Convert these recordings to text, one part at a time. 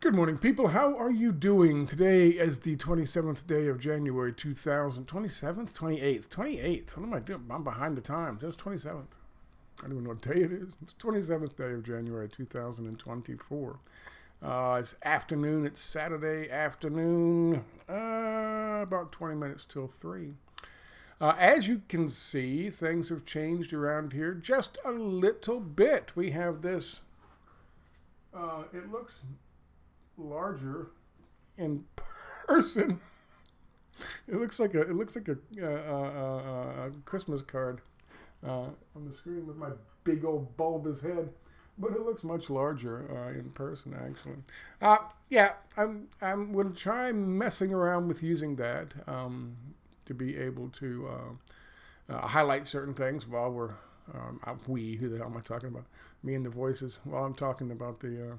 Good morning, people. How are you doing? Today is the 27th day of January 2000. 27th? 28th? 28th. What am I doing? I'm behind the times. It's 27th. I don't even know what day it is. It's 27th day of January 2024. It's afternoon. It's Saturday afternoon. About 20 minutes till 3. As you can see, things have changed around here just a little bit. We have this. It looks larger in person. It looks like a Christmas card on the screen with my big old bulbous head, but it looks much larger in person actually. Yeah, I'm going to try messing around with using that to be able to highlight certain things while we're who the hell am I talking about? Me and the voices while I'm talking about the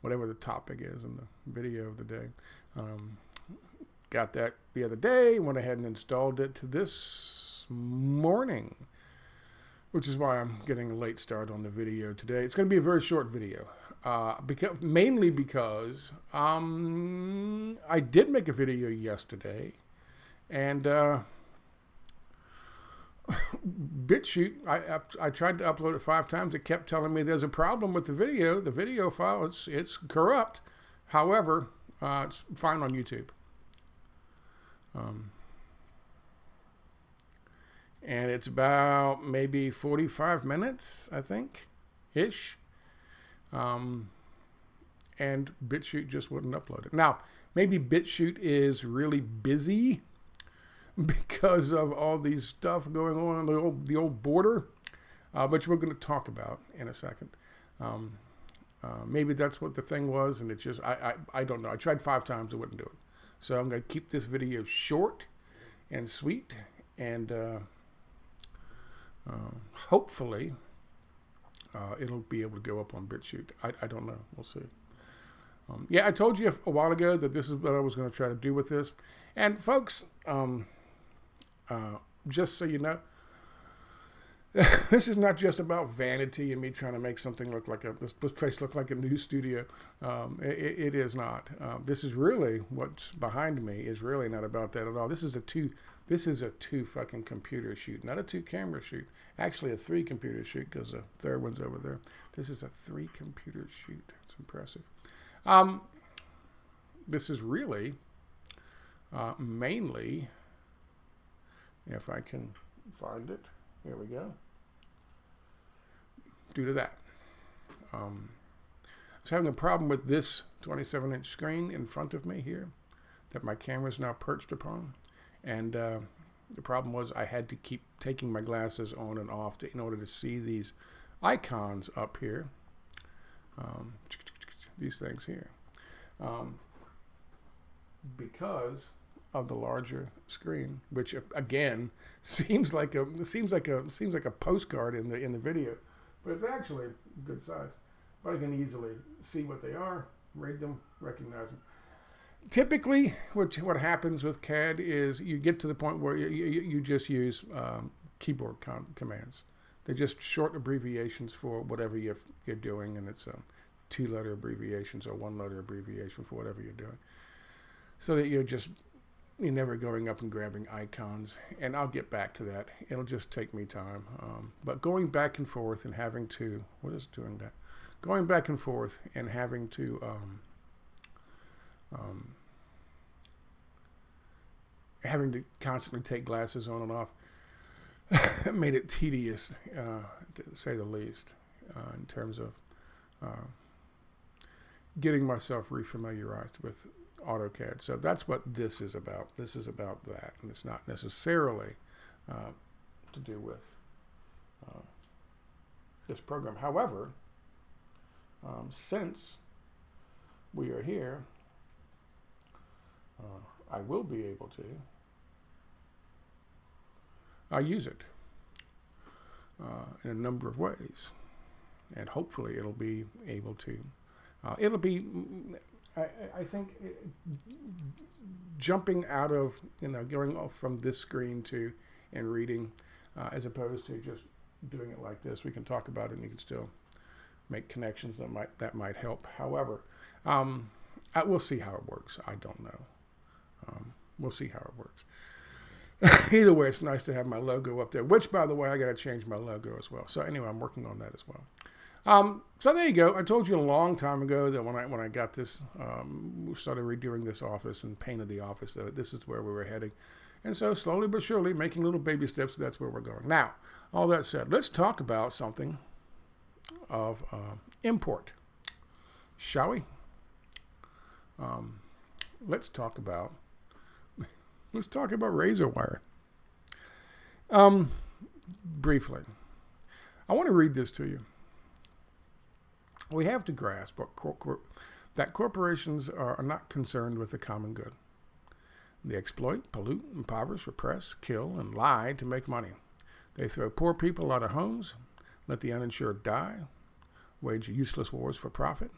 whatever the topic is in the video of the day. Got that the other day, went ahead and installed it this morning, which is why I'm getting a late start on the video today. It's going to be a very short video, mainly because I did make a video yesterday, and BitChute, I tried to upload it 5 times. It kept telling me there's a problem with the video file. It's corrupt. However, it's fine on YouTube. And it's about maybe 45 minutes, I think, ish. And BitChute just wouldn't upload it. Now, maybe BitChute is really busy because of all these stuff going on the old border, which we're going to talk about in a second. Maybe that's what the thing was, and it just I don't know. I tried 5 times, it wouldn't do it. So I'm going to keep this video short and sweet, and hopefully it'll be able to go up on BitChute. I don't know. We'll see. Yeah, I told you a while ago that this is what I was going to try to do with this, and folks. Just so you know, this is not just about vanity and me trying to make something look like this place look like a news studio. It is not. This is really what's behind me is really not about that at all. This is a two fucking computer shoot, not a 2 camera shoot. Actually, a 3 computer shoot because the third one's over there. This is a 3 computer shoot. It's impressive. This is really mainly. If I can find it, here we go. Due to that. I was having a problem with this 27-inch screen in front of me here that my camera is now perched upon. And the problem was I had to keep taking my glasses on and off in order to see these icons up here. These things here. Because of the larger screen, which again seems like a postcard in the video, but it's actually good size. But I can easily see what they are, read them, recognize them. Typically, what happens with CAD is you get to the point where you just use keyboard commands. They're just short abbreviations for whatever you're doing, and it's 2-letter abbreviations or 1-letter abbreviation for whatever you're doing, so that you're never going up and grabbing icons, and I'll get back to that. It'll just take me time. But going back and forth and having to, what is doing that? Going back and forth and having to constantly take glasses on and off made it tedious, to say the least, in terms of getting myself refamiliarized with AutoCAD. So that's what this is about. This is about that, and it's not necessarily to do with this program. However, since we are here, I will be able to use it in a number of ways, and hopefully it'll be able to. It'll be. I think jumping out of, going off from this screen to and reading, as opposed to just doing it like this. We can talk about it and you can still make connections that might help. However, We'll see how it works. I don't know. We'll see how it works. Either way, it's nice to have my logo up there, which, by the way, I got to change my logo as well. So anyway, I'm working on that as well. So there you go. I told you a long time ago that when I got this, we started redoing this office and painted the office, that this is where we were heading. And so slowly but surely, making little baby steps, that's where we're going. Now, all that said, let's talk about something of import, shall we? Let's talk about razor wire. Briefly, I want to read this to you. We have to grasp that corporations are not concerned with the common good. They exploit, pollute, impoverish, repress, kill, and lie to make money. They throw poor people out of homes, let the uninsured die, wage useless wars for profit,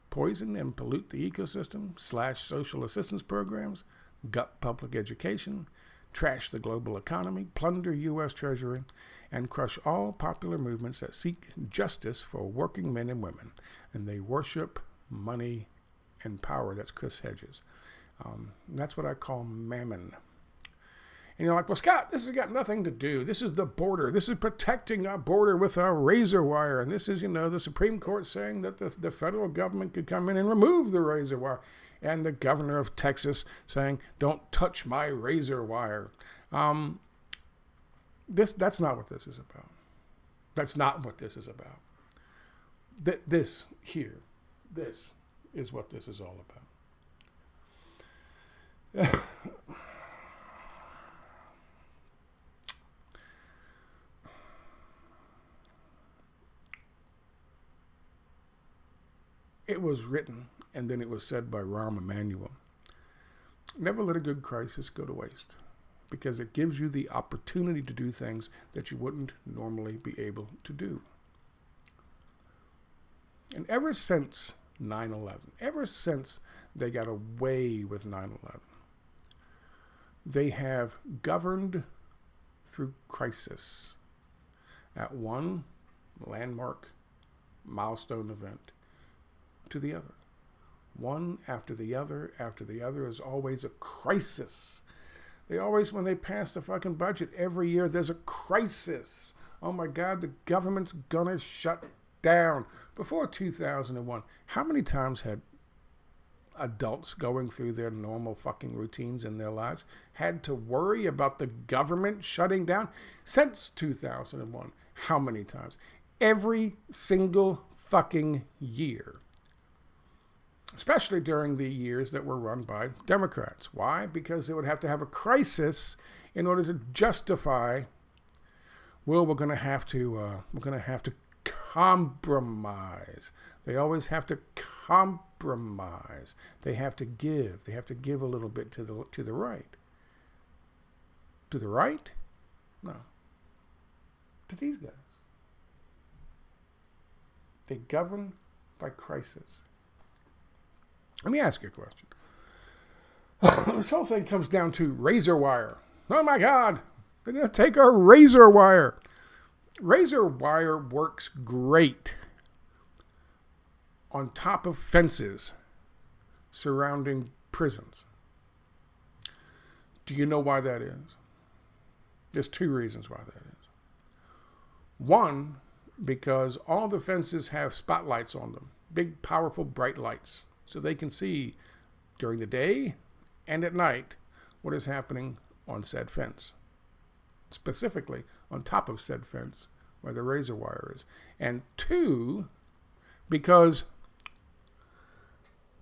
poison and pollute the ecosystem, slash social assistance programs, gut public education, trash the global economy, plunder U.S. Treasury, and crush all popular movements that seek justice for working men and women. And they worship money and power. That's Chris Hedges. That's what I call mammon. And you're like, well, Scott, this has got nothing to do. This is the border. This is protecting our border with our razor wire. And this is, the Supreme Court saying that the federal government could come in and remove the razor wire. And the governor of Texas saying, don't touch my razor wire. That's not what this is about. That's not what this is about. This is what this is all about. It was written, and then it was said by Rahm Emanuel. Never let a good crisis go to waste, because it gives you the opportunity to do things that you wouldn't normally be able to do. And ever since 9/11, ever since they got away with 9/11, they have governed through crisis at one landmark milestone event to the other. One after the other is always a crisis. They always, when they pass the fucking budget every year, there's a crisis. Oh my God, the government's gonna shut down. Before 2001, how many times had adults going through their normal fucking routines in their lives had to worry about the government shutting down? Since 2001, how many times? Every single fucking year. Especially during the years that were run by Democrats. Why? Because they would have to have a crisis in order to justify, well, we're going to have to compromise. They always have to compromise. They have to give. They have to give a little bit to the right. To the right? No. To these guys. They govern by crisis. Let me ask you a question. This whole thing comes down to razor wire. Oh my God, they're going to take our razor wire. Razor wire works great on top of fences surrounding prisons. Do you know why that is? There's two reasons why that is. One, because all the fences have spotlights on them, big, powerful, bright lights. So they can see during the day and at night what is happening on said fence. Specifically on top of said fence where the razor wire is. And two, because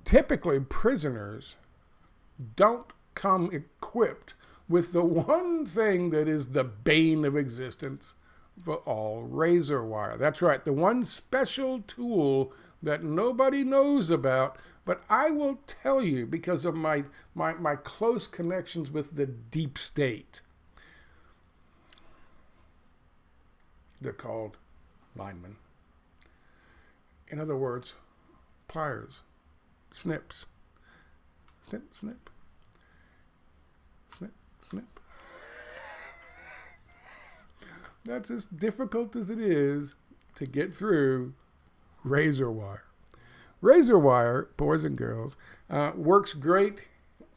typically prisoners don't come equipped with the one thing that is the bane of existence for all, razor wire. That's right, the one special tool that nobody knows about, but I will tell you because of my close connections with the deep state. They're called linemen. In other words, pliers, snips. Snip, snip. Snip, snip. That's as difficult as it is to get through razor wire. razor wire, boys and girls, works great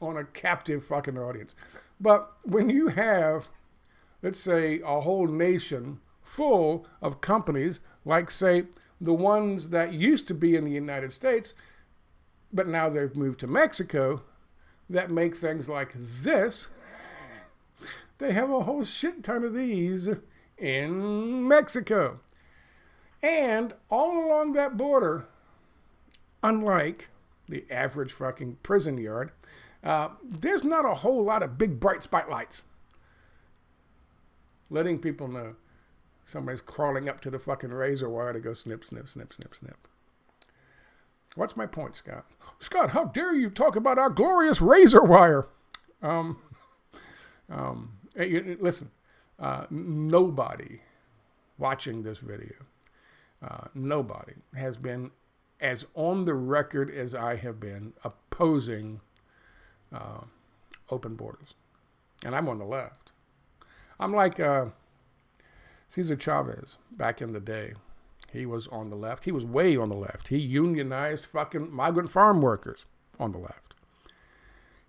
on a captive fucking audience. But when you have, let's say, a whole nation full of companies like, say, the ones that used to be in the United States, but now they've moved to Mexico, that make things like this, they have a whole shit ton of these in Mexico. And all along that border, unlike the average fucking prison yard, there's not a whole lot of big bright spotlights letting people know somebody's crawling up to the fucking razor wire to go snip, snip, snip, snip, snip. What's my point, Scott? Scott, how dare you talk about our glorious razor wire? Hey, listen, nobody watching this video, nobody has been as on the record as I have been opposing open borders. And I'm on the left. I'm like Cesar Chavez back in the day. He was on the left. He was way on the left. He unionized fucking migrant farm workers on the left.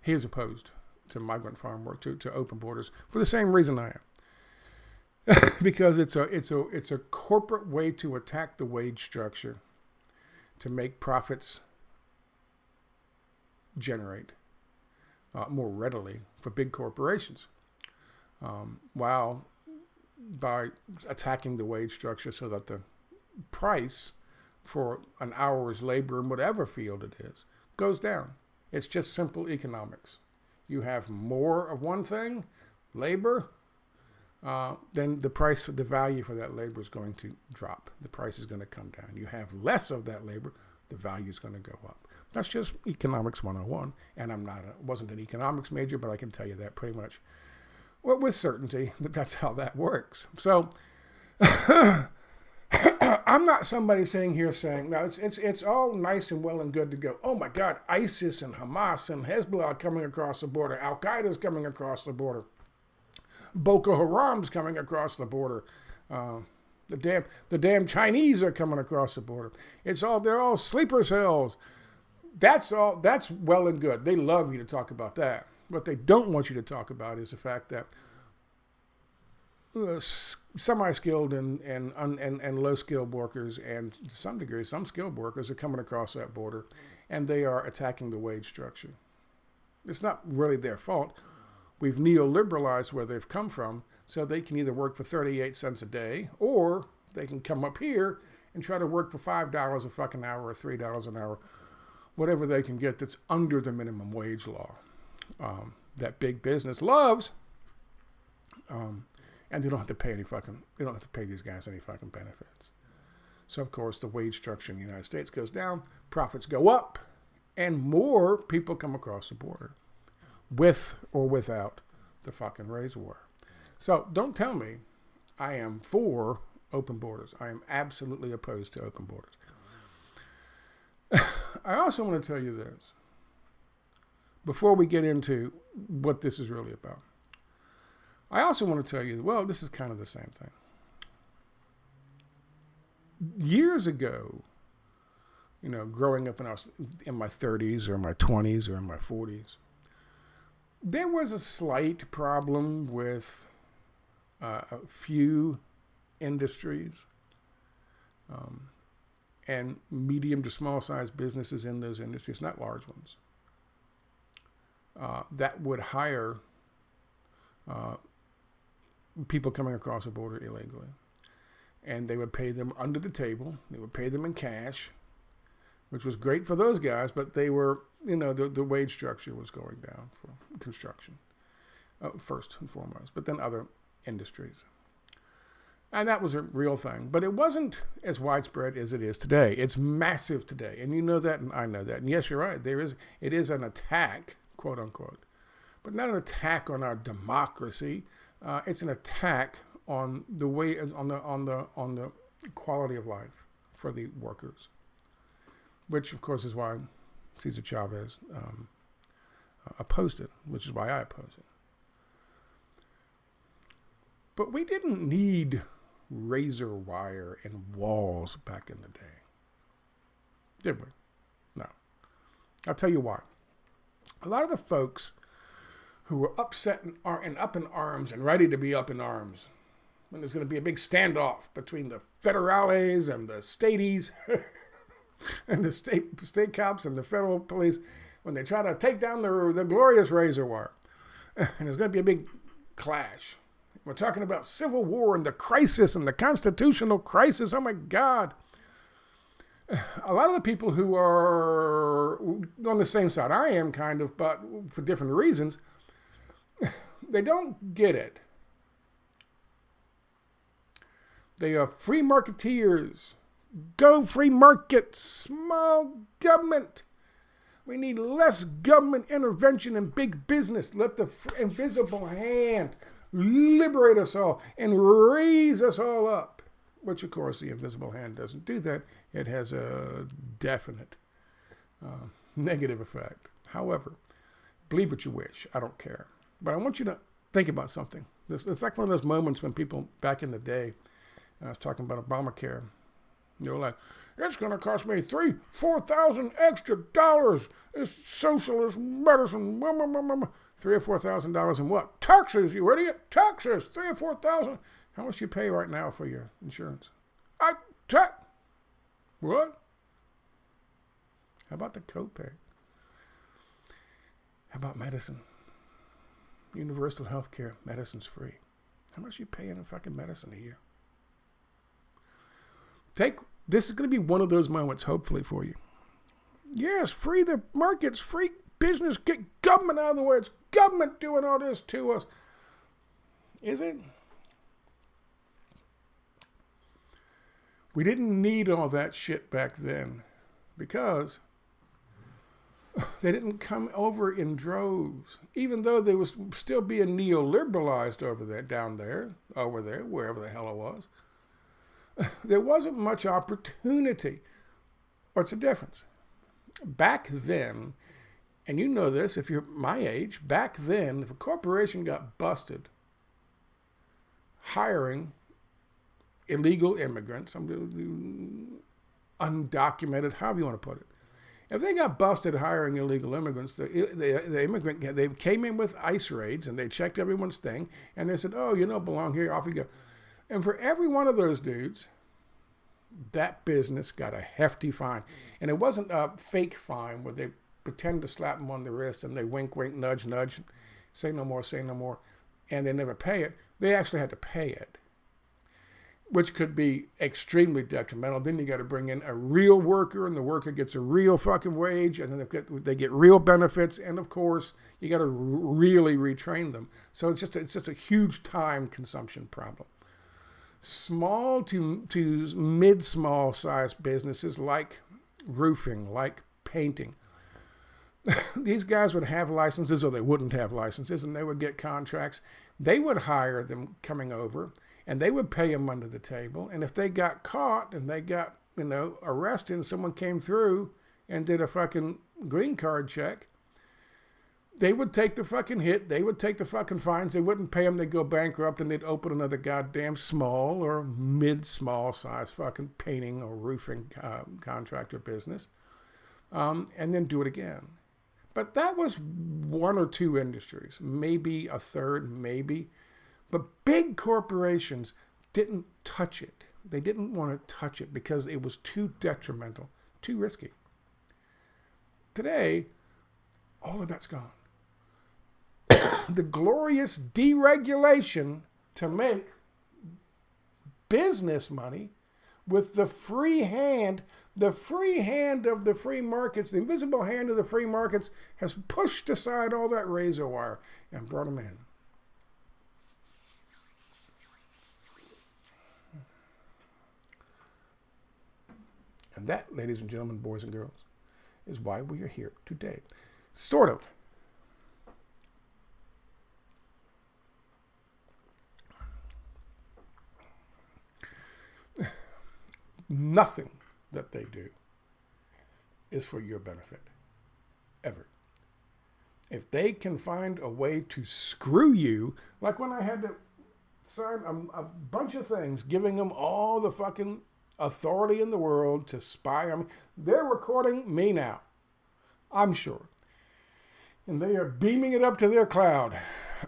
He is opposed to migrant farm work, to open borders, for the same reason I am. Because it's a corporate way to attack the wage structure, to make profits generate more readily for big corporations, while by attacking the wage structure so that the price for an hour's labor in whatever field it is goes down. It's just simple economics. You have more of one thing, labor, then the price for the value for that labor is going to drop. The price is going to come down. You have less of that labor, the value is going to go up. That's just economics 101. And wasn't an economics major, but I can tell you that pretty much with certainty that that's how that works. So I'm not somebody sitting here saying, no, it's all nice and well and good to go, oh my God, ISIS and Hamas and Hezbollah coming across the border, Al-Qaeda's coming across the border, Boko Haram's coming across the border, the damn Chinese are coming across the border. They're all sleeper cells. That's well and good. They love you to talk about that. What they don't want you to talk about is the fact that semi-skilled and low-skilled workers, and to some degree, some skilled workers are coming across that border, and they are attacking the wage structure. It's not really their fault. We've neoliberalized where they've come from, so they can either work for 38 cents a day, or they can come up here and try to work for $5 a fucking hour or $3 an hour, whatever they can get that's under the minimum wage law. That big business loves, and they don't have to pay these guys any fucking benefits. So of course the wage structure in the United States goes down, profits go up, and more people come across the border, with or without the fucking razor wire. So don't tell me I am for open borders. I am absolutely opposed to open borders. I also want to tell you this, before we get into what this is really about. I also want to tell you, well, this is kind of the same thing. Years ago, growing up in my 30s or my 20s or in my 40s, there was a slight problem with a few industries and medium to small size businesses in those industries, not large ones, that would hire people coming across the border illegally. And they would pay them under the table. They would pay them in cash, which was great for those guys, but they were, the wage structure was going down for construction, first and foremost, but then other industries. And that was a real thing, but it wasn't as widespread as it is today. It's massive today, and you know that, and I know that. And yes, you're right. It is an attack, quote unquote, but not an attack on our democracy. It's an attack on the way, on the quality of life for the workers, which of course is why Cesar Chavez opposed it, which is why I oppose it. But we didn't need razor wire and walls back in the day, did we? I'll tell you why. A lot of the folks who were upset and up in arms and ready to be up in arms when there's going to be a big standoff between the federales and the staties and the state cops and the federal police when they try to take down the glorious razor wire. And there's going to be a big clash. We're talking about civil war and the crisis and the constitutional crisis. Oh, my God. A lot of the people who are on the same side I am, kind of, but for different reasons, they don't get it. They are free marketeers. Go free market, small government. We need less government intervention in big business. Let the invisible hand liberate us all and raise us all up. Which, of course, the invisible hand doesn't do that. It has a definite negative effect. However, believe what you wish. I don't care. But I want you to think about something. It's like one of those moments when people back in the day, I was talking about Obamacare, they were like, it's going to cost me $4,000 extra dollars. It's socialist medicine. $3,000 or $4,000 in what? Taxes, you idiot. Taxes. $3,000 or $4,000. How much do you pay right now for your insurance? What? How about the copay? How about medicine? Universal health care. Medicine's free. How much are you paying in fucking medicine a year? This is going to be one of those moments, hopefully, for you. Yes, free the markets, free business, get government out of the way. It's government doing all this to us. Is it? We didn't need all that shit back then because they didn't come over in droves, even though they was still being neoliberalized over there, over there, wherever the hell it was. There wasn't much opportunity. What's the difference? Back then, and you know this if you're my age, back then, if a corporation got busted hiring illegal immigrants, undocumented, however you want to put it. If they got busted hiring illegal immigrants, the immigrant, they came in with ICE raids and they checked everyone's thing and they said, oh, you don't belong here, off you go. And for every one of those dudes, that business got a hefty fine. And it wasn't a fake fine where they pretend to slap them on the wrist and they wink, wink, nudge, nudge, say no more, and they never pay it. They actually had to pay it, which could be extremely detrimental. Then you got to bring in a real worker, and the worker gets a real fucking wage, and then they get real benefits, and of course, you got to really retrain them. So it's just a huge time consumption problem. Small to mid-small size businesses like roofing, like painting, these guys would have licenses or they wouldn't have licenses, and they would get contracts. They would hire them coming over, and they would pay them under the table. And if they got caught and they got, arrested and someone came through and did a fucking green card check, they would take the fucking hit. They would take the fucking fines. They wouldn't pay them. They'd go bankrupt and they'd open another goddamn small or mid-small size fucking painting or roofing contractor business, and then do it again. But that was one or two industries, maybe a third, maybe. But big corporations didn't touch it. They didn't want to touch it because it was too detrimental, too risky. Today, all of that's gone. The glorious deregulation to make business money with the free hand of the free markets, the invisible hand of the free markets has pushed aside all that razor wire and brought them in. And that, ladies and gentlemen, boys and girls, is why we are here today. Sort of. Nothing that they do is for your benefit, ever. If they can find a way to screw you, like when I had to sign a bunch of things, giving them all the fucking authority in the world to spy on me. They're recording me now. I'm sure. And they are beaming it up to their cloud.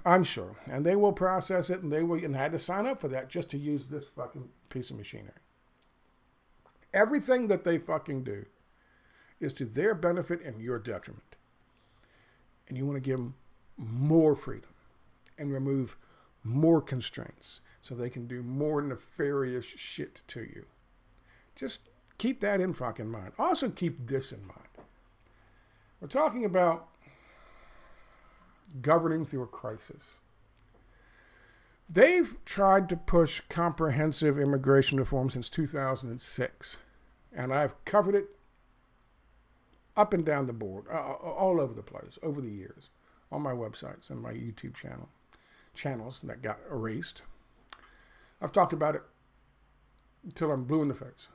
I'm sure. And they will process it, and and I had to sign up for that just to use this fucking piece of machinery. Everything that they fucking do is to their benefit and your detriment. And you want to give them more freedom and remove more constraints so they can do more nefarious shit to you. Just keep that in fucking mind. Also keep this in mind. We're talking about governing through a crisis. They've tried to push comprehensive immigration reform since 2006, and I've covered it up and down the board, all over the place, over the years, on my websites and my YouTube channels that got erased. I've talked about it until I'm blue in the face,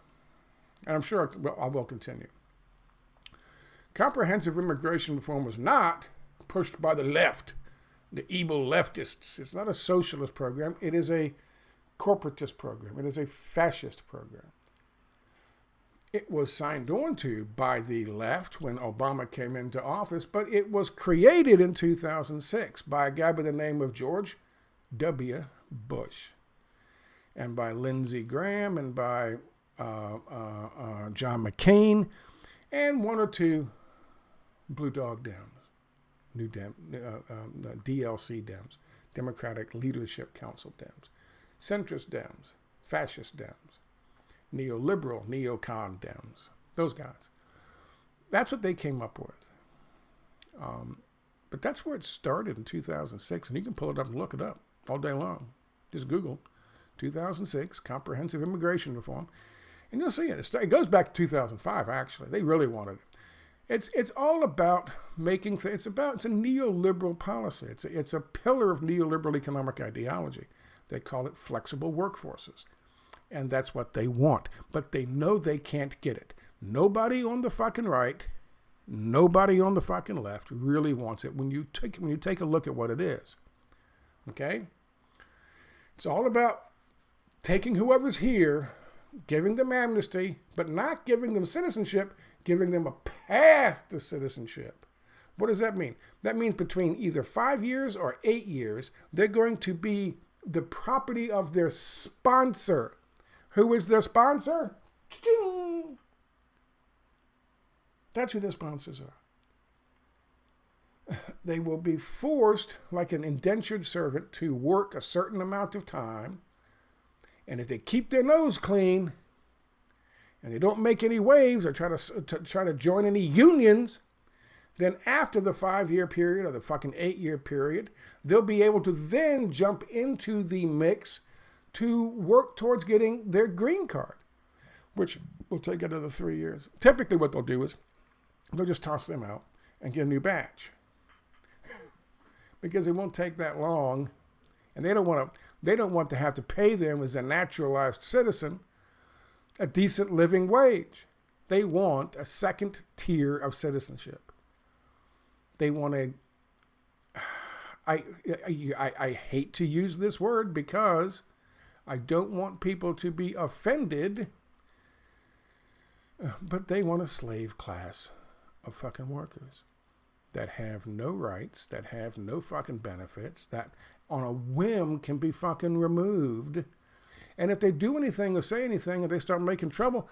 and I'm sure I will continue. Comprehensive immigration reform was not pushed by the left, the evil leftists. It's not a socialist program. It is a corporatist program. It is a fascist program. It was signed on to by the left when Obama came into office, but it was created in 2006 by a guy by the name of George W. Bush, and by Lindsey Graham, and by John McCain, and one or two Blue Dog Dems. DLC Dems, Democratic Leadership Council Dems, centrist Dems, fascist Dems, neoliberal, neocon Dems, those guys. That's what they came up with. But that's where it started in 2006, and you can pull it up and look it up all day long. Just Google 2006 Comprehensive Immigration Reform, and you'll see it. It goes back to 2005, actually. They really wanted it. It's all about making things. It's a neoliberal policy. It's a pillar of neoliberal economic ideology. They call it flexible workforces, and that's what they want. But they know they can't get it. Nobody on the fucking right, nobody on the fucking left really wants it. When you take a look at what it is, okay, it's all about taking whoever's here, giving them amnesty, but not giving them citizenship. Giving them a path to citizenship. What does that mean? That means between either 5 years or 8 years, they're going to be the property of their sponsor. Who is their sponsor? That's who their sponsors are. They will be forced, like an indentured servant, to work a certain amount of time. And if they keep their nose clean, and they don't make any waves or try to join any unions, then after the 5-year period or the fucking 8-year period, they'll be able to then jump into the mix to work towards getting their green card, which will take another 3 years. Typically what they'll do is they'll just toss them out and get a new batch because it won't take that long, and they don't want to have to pay them as a naturalized citizen a decent living wage. They want a second tier of citizenship. They want I hate to use this word because I don't want people to be offended, but they want a slave class of fucking workers that have no rights, that have no fucking benefits, that on a whim can be fucking removed. And if they do anything or say anything and they start making trouble,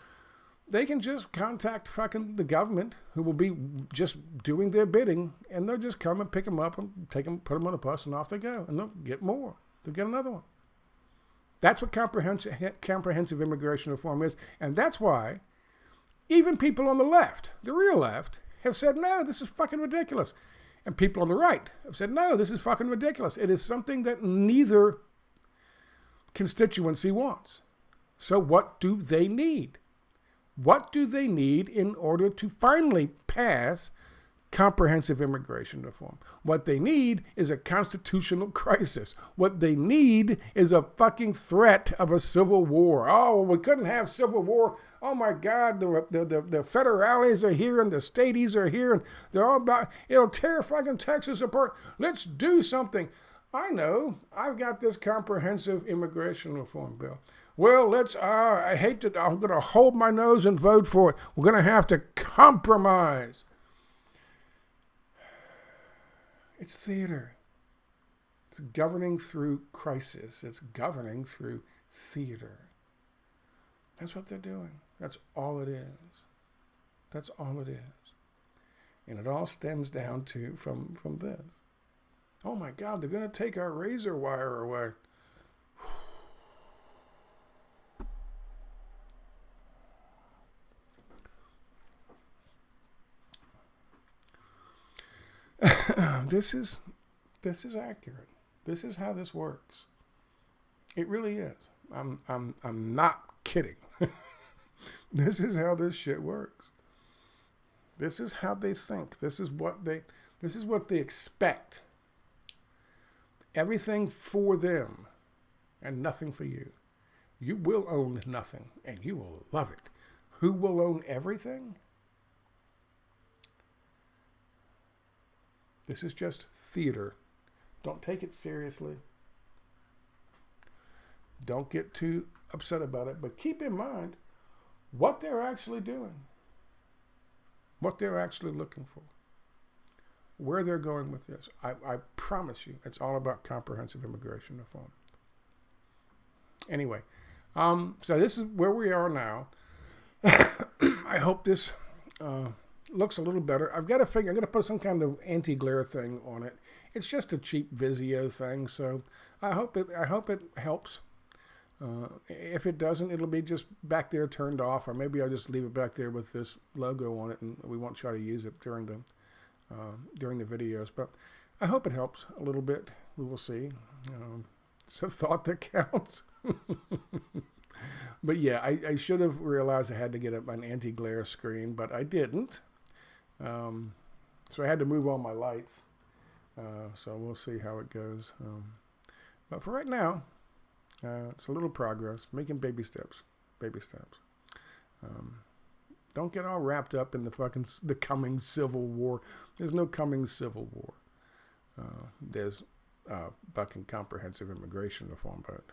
they can just contact fucking the government, who will be just doing their bidding, and they'll just come and pick them up and take them, put them on a bus, and off they go. And they'll get more. They'll get another one. That's what comprehensive immigration reform is. And that's why even people on the left, the real left, have said, no, this is fucking ridiculous. And people on the right have said, no, this is fucking ridiculous. It is something that neither constituency wants. So what do they need? What do they need in order to finally pass comprehensive immigration reform? What they need is a constitutional crisis. What they need is a fucking threat of a civil war. Oh, we couldn't have civil war. Oh my God, the federales are here and the staties are here and they're all about, it'll tear fucking Texas apart. Let's do something. I know, I've got this comprehensive immigration reform bill. Well, I'm going to hold my nose and vote for it. We're going to have to compromise. It's theater. It's governing through crisis. It's governing through theater. That's what they're doing. That's all it is. That's all it is. And it all stems down to from this. Oh my God, they're going to take our razor wire away. This is accurate. This is how this works. It really is. I'm not kidding. This is how this shit works. This is how they think. This is what they expect. Everything for them and nothing for you. You will own nothing and you will love it. Who will own everything? This is just theater. Don't take it seriously. Don't get too upset about it, but keep in mind what they're actually doing, what they're actually looking for, where they're going with this. I promise you, it's all about comprehensive immigration reform. Anyway, so this is where we are now. I hope this looks a little better. I've got to figure. I'm going to put some kind of anti-glare thing on it. It's just a cheap Vizio thing, so I hope it helps. If it doesn't, it'll be just back there turned off, or maybe I'll just leave it back there with this logo on it, and we won't try to use it during the videos. But I hope it helps a little bit. We will see. It's a thought that counts. But yeah, I should have realized I had to get an anti-glare screen, but I didn't. So I had to move all my lights. So we'll see how it goes. But for right now, it's a little progress, making baby steps. Don't get all wrapped up in the coming civil war. There's no coming civil war. There's fucking comprehensive immigration reform, but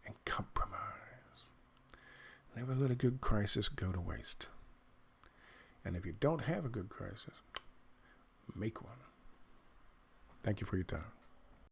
and compromise. Never let a good crisis go to waste. And if you don't have a good crisis, make one. Thank you for your time.